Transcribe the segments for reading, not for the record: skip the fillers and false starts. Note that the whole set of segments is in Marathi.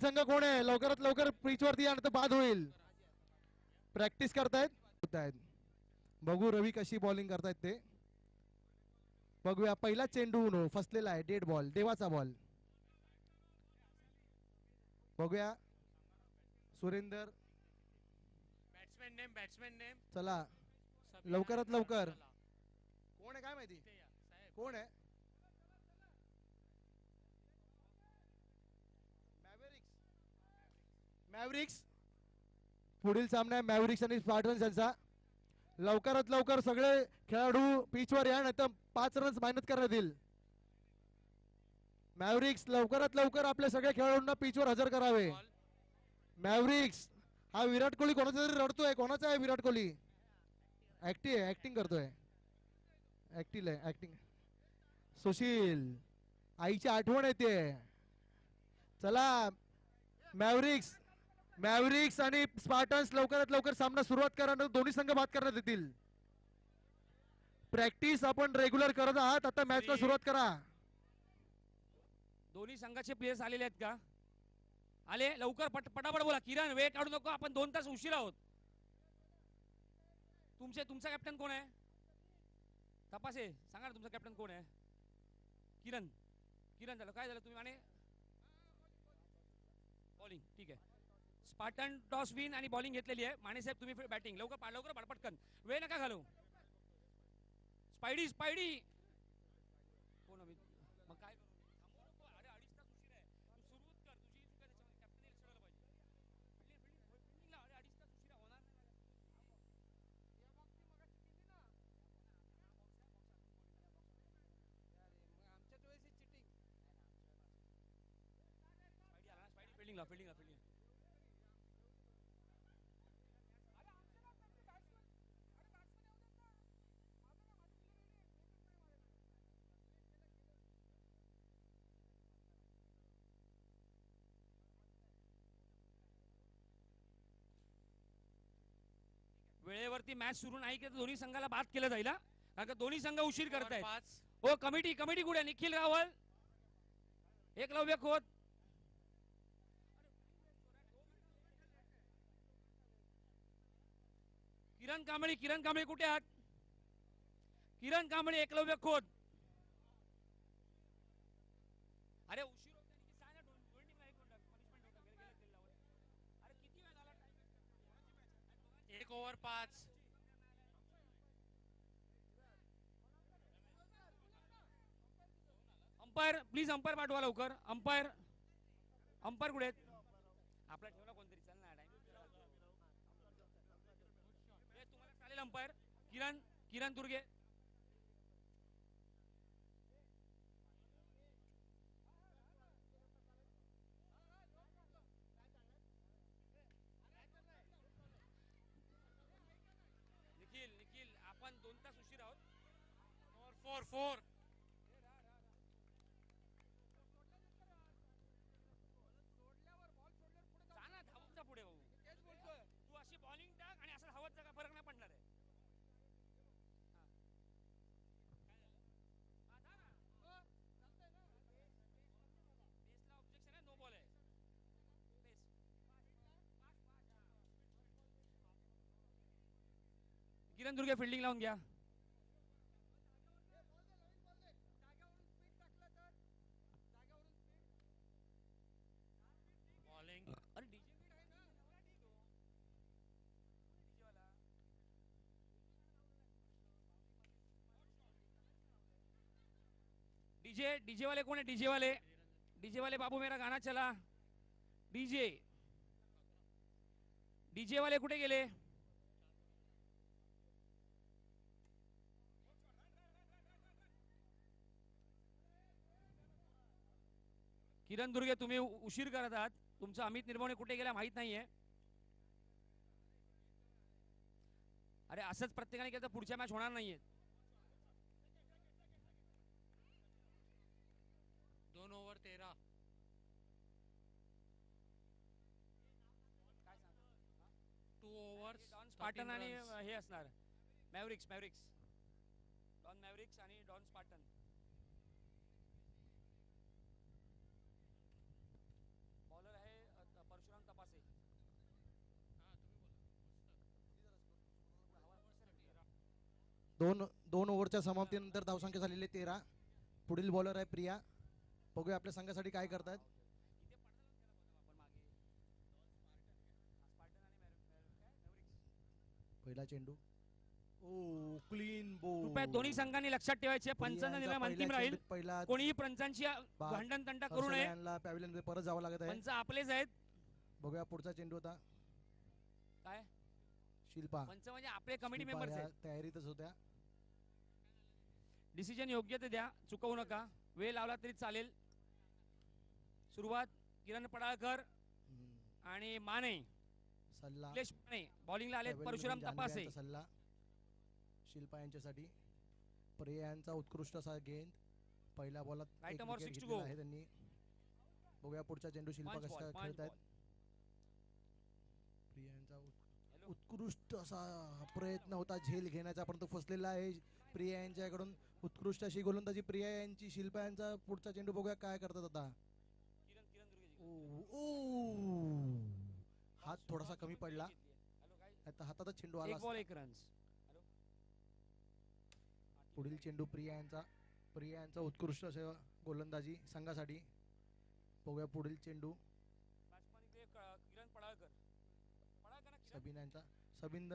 संघ कोण आहे लवकरात लवकर पिच वरती या, तर बाद होईल. प्रॅक्टिस करतायत. बघू रवी कशी बॉलिंग करतायत ते. बघूया पहिला चेंडू फसलेला आहे. डेड बॉल, देवाचा बॉल. बघूया सुरेंदर. बॅट्समॅन नेम चला लवकरात लवकर. कोण आहे काय माहिती कोण आहे. मॅव्हरिक्स. पुढील सामना आहे मॅव्हरिक्स आणि स्पार्टन्स यांचा. लवकरात लवकर सगळे खेळाडू पिचवर या, नाही तर 5 रन्स मायनस करण्यात येईल. मॅव्हरिक्स लवकरात लवकर आपल्या सगळ्या खेळाडूंना पिचवर हजर करावे. मॅव्हरिक्स हा विराट कोहली कोणाचा तरी रडतोय. कोणाचा आहे विराट कोहली. ऍक्टिंग करतोय. ऍक्टिंग. सुशील आईची आठवण येते. चला मॅव्हरिक्स आणि स्पार्टन्स लवकरात लवकर सामना सुरुवात करा, दोन्ही संघ बाद करण्यात येतील. प्रॅक्टिस आपण रेग्युलर करत आहात, आता मॅचला सुरुवात करा. दोन्ही संघाचे प्लेयर्स आलेले आहेत का. आले लवकर पटापट बोला. किरण वेळ काढू नको, आपण 2 तास उशीर आहोत. तुमचा कॅप्टन कोण आहे तपासे सांगा ना. तुमचा कॅप्टन कोण आहे. किरण झालं काय झालं तुम्ही आणि बॉलिंग ठीक आहे. स्पार्टन टॉस विन आणि बॉलिंग घेतलेली आहे. माने साहेब तुम्ही बॅटिंग लवकर पटकन वेळ नका घालू. स्पायडी कोण मग काय करू. अरे 2.5 तास उशीर आहे. तू सुरुवात कर. तुझी चुका त्याच्यामध्ये कॅप्टन लक्ष द्यायला पाहिजे. अरे 2.5 तास उशीर होणार नाही. आमच्याच वेळेस चिटिंग. फिल्डिंग. वेळेवरती मॅच सुरू नाही केलं दोन्ही संघाला बाद केलं जाईल. कारण का दोन्ही संघ उशीर करतायत. हो कमिटी कुठे. निखिल रावल, एकलव्य खोत. किरण कांबळे कुठे आहात. किरण कांबळे, एकलव्य खोत. अरे उशीर होत नाही. अरे किती वेळ झाला. 1 ओव्हर 5. अंपायर प्लीज अंपायर पाठवा लवकर. अंपायर कुठे आहेत. आपला ठेवला कोणतरी. चल ना टाइम तुम्हाला चालेल. अंपायर किरण दुर्गे. निखिल आपण 2 तास उशीर आहोत. 4 धावत जा पुढे भाऊ. तेच बोलतोय. तू अशी बॉलिंग टाक आणि असं धावत जा. फरक नाही पडणार आहे. बेसला ऑब्जेक्शन आहे. नो बॉल आहे. बेस किरण दुर्गे फिल्डिंग लावून घ्या. बॉलिंग. अरे डीजे आहे ना. डीजे वाले कोण आहे. डीजे वाले बाबू मेरा गाना चला. डीजे वाले कुठे गेले. किरण दुर्गे तुम्ही उशीर करत आहात. तुमचा अमित निर्भवणे कुठे गेला माहित नाहीये. अरे असंच प्रत्येकाने केलं तर पुढच्या मॅच होणार नाहीये. 2 ओव्हर 13. काय सांग. 2 ओव्हर्स. डॉन स्पार्टन आणि हे असणार मॅव्हरिक्स डॉन मॅव्हरिक्स आणि डॉन स्पार्टन. बॉलर आहे दोन ओव्हरच्या समाप्तीनंतर धावसंख्या झालेली आहे 13. पुढील बॉलर आहे प्रिया. बघूया आपल्या संघासाठी काय करतात. पहिला चेंडू. ओ क्लीन बॉल. कृपया दोन्ही संघांनी लक्षात ठेवायचे पंचांचा निर्णय अंतिम राहील. पहिला कोणीही पंचांची भांडण तंटा करू नये. पॅव्हिलियन मध्ये परत जावं लागत आहे. पंच आपलेच आहेत. बघूया पुढचा चेंडू होता. काय शिल्पा. पंच म्हणजे आपले कमिटी शिल्पा मेंबर्स या आहेत. तयारीतच होत्या. डिसिजन योग्य ते द्या, चुकवू नका. वेळ लावला तरी चालेल. सुरुवात किरण पडाळकर आणि माने. सल्ला निलेश माने बॉलिंगला आले. परशुराम तपासे. सल्ला शिल्पा यांच्यासाठी. प्रिया यांचा उत्कृष्ट असा गेंद. पहिल्या बॉलात Right एक arm or wicket six to घेतलेला go. आहे त्यांनी. बघूया पुढचा चेंडू शिल्पा Punch कसा ball, खेळत आहेत. प्रिया यांचा उत्कृष्ट असा प्रयत्न होता झेल घेण्याचा, परंतु फसलेला आहे प्रिया यांच्याकडून. उत्कृष्ट अशी गोलंदाजी प्रिया यांची. शिल्पा यांचा पुढचा चेंडू बघूया काय करतात आता. हात थोडासा कमी पडला. आता हातातच चेंडू आला. एक बॉल एक रन्स. पुढील चेंडू प्रिया यांचा. प्रिया यांचा उत्कृष्ट असं गोलंदाजी संघासाठी. बघूया पुढील चेंडू किरण पडाळकर. सबीन यांचा. सबीन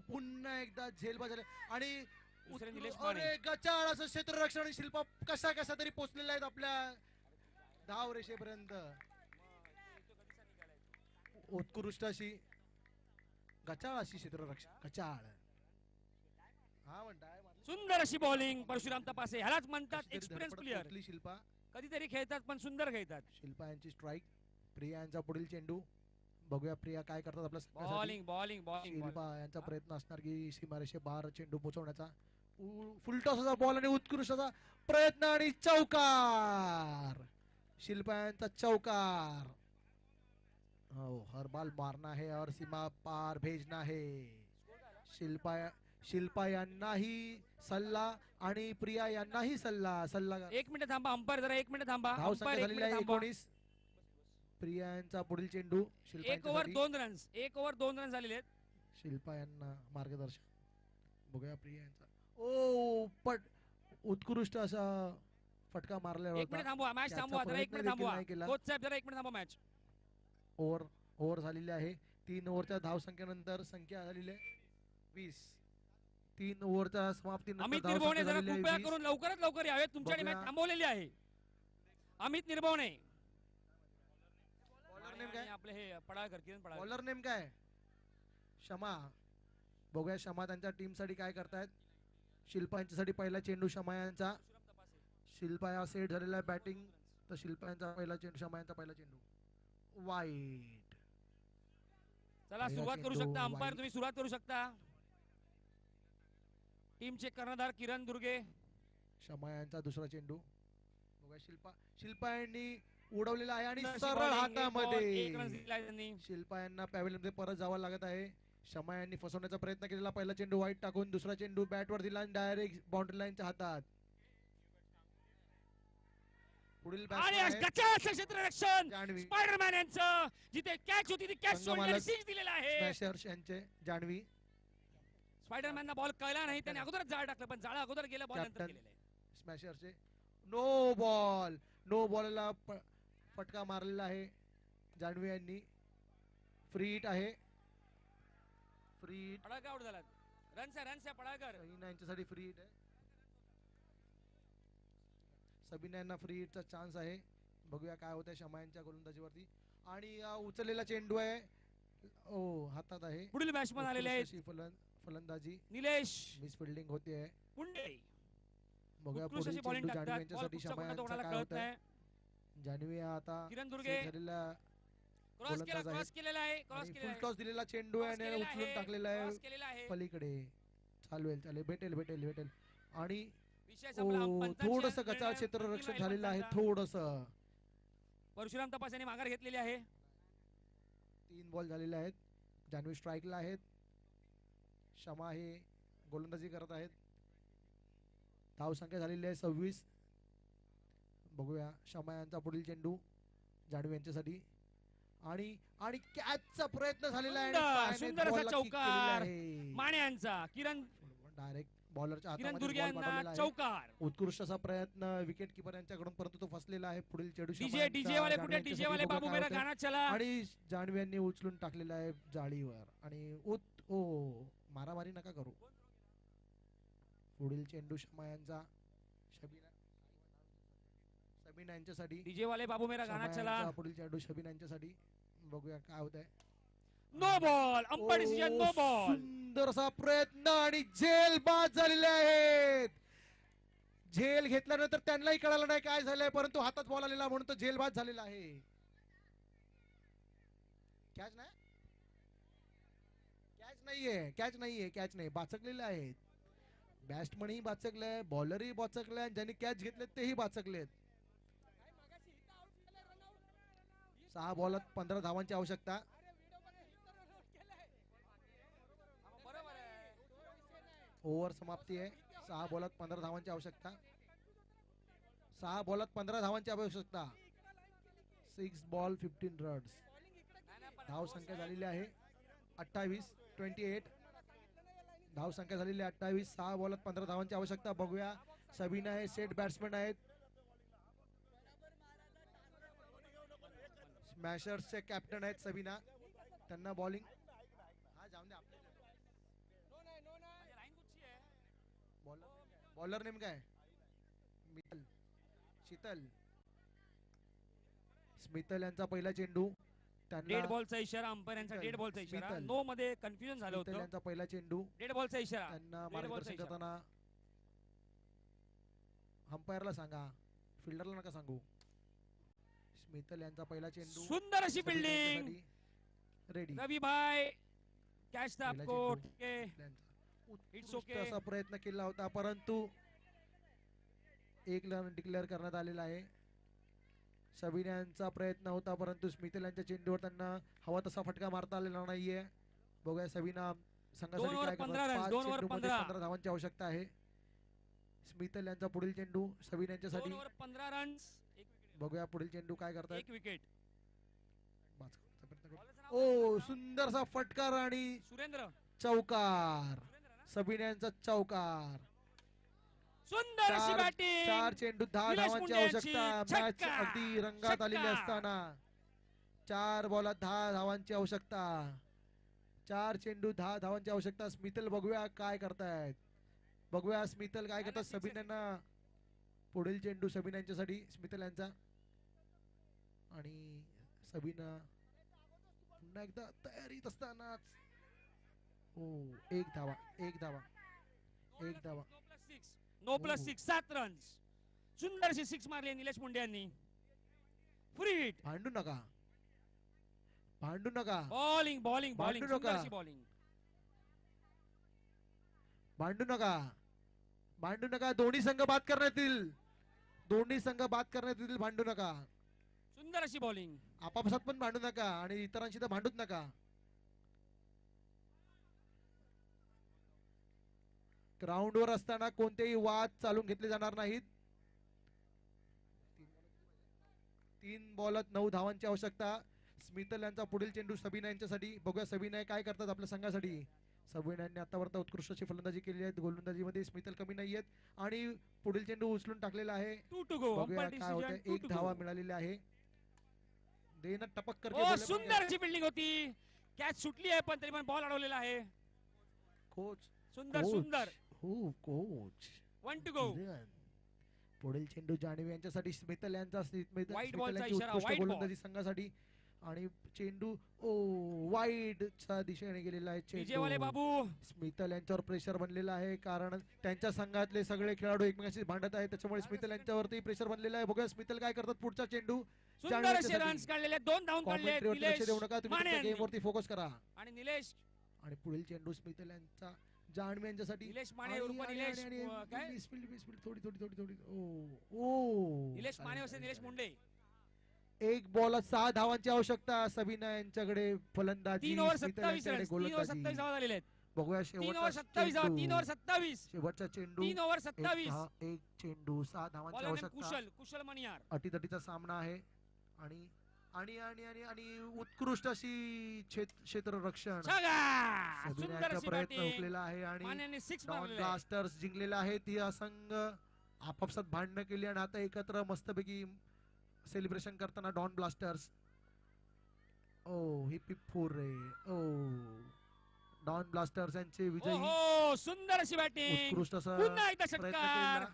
पुन्हा एकदा झेलबाज झाले आणि दुसरे निलेश माने. अरे गचाळ असं क्षेत्ररक्षण आणि शिल्पा कसा तरी पोहोचलेला आहेत आपल्या धाव रेषेपर्यंत. उत्कृष्ट अशी गचाळ अशी क्षेत्ररक्षण. गचाळ हा म्हणताय. सुंदर अशी बॉलिंग परशुराम तपासे. ह्यालाच म्हणतात एक्सपिरियन्स प्लेयर. शिल्पा कधीतरी खेळतात पण सुंदर खेळतात. शिल्पा यांची स्ट्राईक. प्रिया यांचा पुढील चेंडू. बघूया प्रिया काय करतात आपल्या संघासाठी. Bowling bowling bowling. शिल्पा यांचा प्रयत्न असणार की सीमारेषे बार चेंडू पोहोचवण्याचा. फुलटॉस असा बॉल आणि उत्कृष्ट असा प्रयत्न आणि चौकार. शिल्पा यांचा चौकार. हो हर बाल मारना है और सीमा पार भेजना है. शिल्पा यांनाही सल्ला आणि प्रिया यांनाही सल्ला. एक मिनिट थांबा अंपायर, जरा एक मिनिट थांबा. धावसंख्या अंपायर झालेली आहे 19. प्रिया यांचा पुढील चेंडू. शिल्पा एक ओव्हर यांच्यासाठी. 2 रन्स. एक ओव्हर 2 रन झालेले आहेत. शिल्पा यांना मार्गदर्शन. बघूया प्रिया यांचा. ओ उत्कृष्ट असा फटका मारला एक मिनिट होता. थांबवा मॅच. त्याचा थांबवा जरा एक प्रयत्न मिनिट देखील थांबवा. नाही केला. कोच साहेब जरा एक मिनिट थांबवा मॅच. ओव्हर झालेली आहे. 3 ओव्हरच्या धावसंख्येनंतर संख्या झालेली आहे 20. 3 ओव्हरच्या समाप्तीनंतर अमित निर्भवणे जरा झालेली आहे कृपया 20. करून लवकरात लवकर यावे. तुमच्याकडे मॅच बघूया. थांबवलेली आहे. अमित निर्भवणे. बॉलर नेम काय? आणि आपले हे पडाळकर, किरण पडाळकर. बॉलर नेम काय? शमा. बघूया शमा त्यांच्या टीम साठी काय करतायत. शिल्पा यांच्यासाठी पहिला चेंडू शमा यांचा. शिल्पा या सेट झालेला आहे बॅटिंग. तर शिल्पा यांचा पहिला चेंडू. शमा यांचा पहिला चेंडू वाईट. चला पहिला सुरुवात करू चेंडू शकता अंपायर. वाईट. तुम्ही सुरुवात करू शकता. टीमचे कर्णधार किरण दुर्गे. शमा यांचा दुसरा चेंडू. बघा शिल्पा यांनी उडवलेला आहे आणि अशी सरळ bowling, एक ball, हातामध्ये. एक run दिलाय त्यांनी. शिल्पा यांना पॅव्हिलियन मध्ये परत जावं लागत आहे. शमा यांनी फसवण्याचा प्रयत्न केलेला. पहिला चेंडू वाईट टाकून दुसरा चेंडू बॅटवर दिला आणि डायरेक्ट बाउंड्री लाईनच्या हातात. पुढील आणि batsman आहे गचाळ क्षेत्ररक्षण जान्हवी. स्पायडरमॅन यांचं. जिथे कॅच होती ती कॅच संघमालक सोडण्याची दिलेला आहे. स्मॅशर्स यांचे जान्हवी. स्पायडरमॅनला बॉल कळला नाही. त्याने अगोदरच जाळ टाकलं पण जाळ अगोदर गेलं, बॉल नंतर Captain. गेलेलं आहे. स्मॅशरचे नो बॉलला फटका मारलेला आहे जान्हवी यांनी. फ्री हिट आहे. फ्री हिट पडाळकर आउट झाला. रन्स आहे पडाळकर. सबिना यांच्यासाठी फ्री हिट आहे. सबिना यांना फ्री हिटचा चान्स आहे. बघूया काय होतंय शमा यांच्या गोलंदाजीवरती. आणि उचललेला चेंडू आहे. हातात आहे. पुढील बॅट्समन आलेले आहेत अशी फलंदाजी. निलेश मिस फिल्डिंग होते आहे. पुंडे. बघूया उत्कृष्ट पुढील अशी बॉलिंग चेंडू जान्हवी टाकतात. बॉल यांच्यासाठी कुठचा शमा कुठला यांचं कोणाला काय कळत होतंय. नाही. जान्हवी आता किरण दुर्गे झालेला क्रॉस गोलंदाज आहे. केलेला आहे. क्रॉस आणि केलेला फुल आहे. टॉस दिलेला चेंडू आहे आणि उचलून टाकलेला आहे क्रॉस केलेला आहे. पलीकडे. चालेल भेटेल आणि विषय संपला. पंचांची थोडस निर्णय गचाळ क्षेत्ररक्षण अंतिम झालेलं आहे. पंचांचा. थोडस परशुराम तपास यांनी माघार घेतलेली आहे. 3 बॉल झालेले आहेत. जान्हवी स्ट्राईकला आहेत. शमा हे गोलंदाजी करत आहेत. धावसंख्या झालेली आहे 26. बघूया शमा यांचा पुढील चेंडू जान्हवी यांच्यासाठी. आणि कॅचचा प्रयत्न झालेला आहे. सुंदर असा चौकार. माने यांचा. किरण डायरेक्ट बॉलरच्या किरण हातामध्ये दुर्गे बॉल यांना पाठवलेला आहे. चौकार. उत्कृष्ट असा प्रयत्न विकेट किपर यांच्याकडून, परंतु तो फसलेला आहे. पुढील चेंडू डीजे वाले कुठे? डीजे वाले बाबू मेरा गाना चला. आणि जान्हवी यांनी उचलून टाकलेला आहे जाळीवर आणि मारामारी नका करू. पुढील चेंडू शमा यांचा शबीना यांच्यासाठी. डीजे वाले बाबू मेरा गाना शमा चला. यांचा पुढील चेंडू शबीना यांच्यासाठी. बघूया काय होत आहे. No ball. Umpire decision no ball. सुंदर असा प्रयत्न आणि झेल बाद झालेले आहेत. झेल घेतल्यानंतर त्यांनाही कळालं नाही काय झालंय, परंतु हातात बॉल आलेला म्हणून तो झेल बाद झालेला आहे. कॅच नाही, कॅच नाहीये. बाचकलेले आहेत. बॅट्समनही बाचकले, बॉलरही बाचकले, आणि ज्यांनी कॅच घेतलेत तेही बाचकलेत. 6 बॉलात 15 धावांची आवश्यकता. ओव्हर समाप्ती आहे. 6 बॉलात 15 धावांची आवश्यकता. 6 बॉलात 15 धावांची आवश्यकता. 6 बॉल 15 रन्स. धाव संख्या झालेली आहे 28. धाव संख्या झालेली आहे 28. 6 बॉलात 15 धावांची आवश्यकता. बघूया सबीना आहे, सेट बॅट्समन आहेत. स्मॅशर्सचे कॅप्टन आहेत सबीना. त्यांना बॉलिंग बॉलर नेम काय? स्मितल यांचा पहिला चेंडू. डेड बॉलचा इशारा. अंपायर यांचा डेड बॉलचा इशारा. नो मध्ये कन्फ्युजन झालं होतं. यांचा पहिला चेंडू. डेड बॉलचा इशारा. त्यांना मार्गदर्शन करताना अंपायरला सांगा, फिल्डरला नका सांगू. स्मितल यांचा पहिला चेंडू. सुंदर अशी फिल्डिंग. रेडी. रवि भाई कॅच द अपकोट. It's okay. असा प्रयत्न केला होता, परंतु एक रन डिक्लेअर करण्यात आलेला आहे. सबीना यांचा प्रयत्न होता, परंतु स्मितल यांच्या चेंडूवर त्यांना हवा तसा फटका मारता आलेला नाहीये. बघूया सबीना संघासाठी काय करतात. 15 धावांची आवश्यकता आहे. स्मितल यांचा पुढील चेंडू सबीना यांच्यासाठी. 15 रन्स. बघूया पुढील चेंडू काय करतात. 1 विकेट. सुंदरसा फटकार आणि सुरेंद्र चौकार. सबीना यांचा चौकार. सुंदर अशी बॅटिंग. 4 चेंडू 10 धावांची आवश्यकता. मॅच अगदी रंगात आलेली असताना 4 बॉलात 10 धावांची आवश्यकता. 4 चेंडू 10 धावांची आवश्यकता. स्मितल बघूया काय करतायत. स्मितल काय करतात. सबीना पुढील चेंडू सबीना यांच्यासाठी. स्मितल यांचा आणि सबीना पुन्हा एकदा तयारीत असतानाच एक धावा. No plus 6. 7 रन्स. सुंदर अशी 6 मारली निलेश मुंडे यांनी. Free hit. भांडू नका. बॉलिंग. सुंदर अशी बॉलिंग. भांडू नका. दोन्ही संघ बाद करण्यात येतील. भांडू नका. सुंदर अशी बॉलिंग. आपापसात पण भांडू नका आणि इतरांशी तर भांडूच नका. ग्राउंडवर असताना कोणतेही वाद चालून घेतले जाणार नाहीत. 3 बॉलात 9 धावांची आवश्यकता. स्मितल यांचा पुढील चेंडू सबीना यांच्यासाठी. बघूया सबीना काय करतात आपल्या संघासाठी. सबीना यांनी आतापर्यंत उत्कृष्ट अशी फलंदाजी केली आहे. गोलंदाजीमध्ये स्मितल कमी नाहीयेत आणि पुढील चेंडू उचलून टाकलेला आहे. 2 टू गो. बघूया काय होतंय. 1 धावा मिळालेली आहे. देना टपक करके. सुंदर अशी फिल्डिंग होती. कॅच सुटली आहे पण तरी पण बॉल अडवलेला आहे. कोच. सुंदर. कोच. 1 to go. पुढील चेंडू जान्हवी यांच्यासाठी. स्मितल यांचा बॉलचा गोलंदाजी संघासाठी आणि चेंडू वाईडच्या दिशेने गेलेला आहे. डीजे वाले बाबू. स्मितल यांच्यावर प्रेशर बनलेला आहे, कारण त्यांच्या संघातले सगळे खेळाडू एकमेकांशी भांडत आहेत, त्याच्यामुळे स्मितल यांच्यावरती प्रेशर बनलेला आहे. बघूया स्मितल काय करतात. पुढचा चेंडू. सुंदर असे रन्स काढलेले. 2 धावा काढले. लक्ष देऊ नका, तुम्ही गेम वरती फोकस करा. आणि निलेश. आणि पुढील चेंडू स्मितल यांचा जान्हवी यांच्यासाठी. निलेश माने उर्फ निलेश काय थोडी निलेश माने वसे निलेश मुंडे. 1 बॉलात 6 धावांची आवश्यकता. सबीना यांच्याकडे फलंदाजी. 3 ओव्हर 27 रन्स. 3 ओव्हर 27 धावा झालेले आहेत. बघूया 3 ओव्हर 27 धावा. 3 ओव्हर 27. शेवटचा चेंडू. 3 ओव्हर 27. 1 चेंडू 6 धावांची आवश्यकता. कुशल मणियार. अटीतटीचा सामना आहे आणि आणि आणि आणि आणि उत्कृष्ट अशी क्षेत्ररक्षण छगा! सुंदर सबिनाचा अशी प्रयत्न बॅटिंग हुकलेला आहे आणि मान्याने सिक्स डॉन मारलेला आहे. ब्लास्टर्स जिंकलेले आहेत. ही असंघ आपापसात भांडणं केली आणि आता एकत्र मस्तपैकी सेलिब्रेशन करताना डॉन ब्लास्टर्स. ओ ही पिप्पूर रे. ओ डॉन ब्लास्टर्स यांचे विजयी ओहो सुंदर अशी बॅटिंग उत्कृष्ट असं पुन्हा एकदा प्रयत्न षटकार. केला.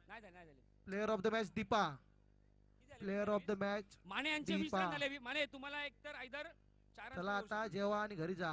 नाही झाले, नाही झाले. Player of the match Deepa. किती झाले? Player of the match Mane यांचे 20 दीपा. रन झाले. माने तुम्हाला एकतर आयदर 4 चला आता जेवा आणि घरी जा.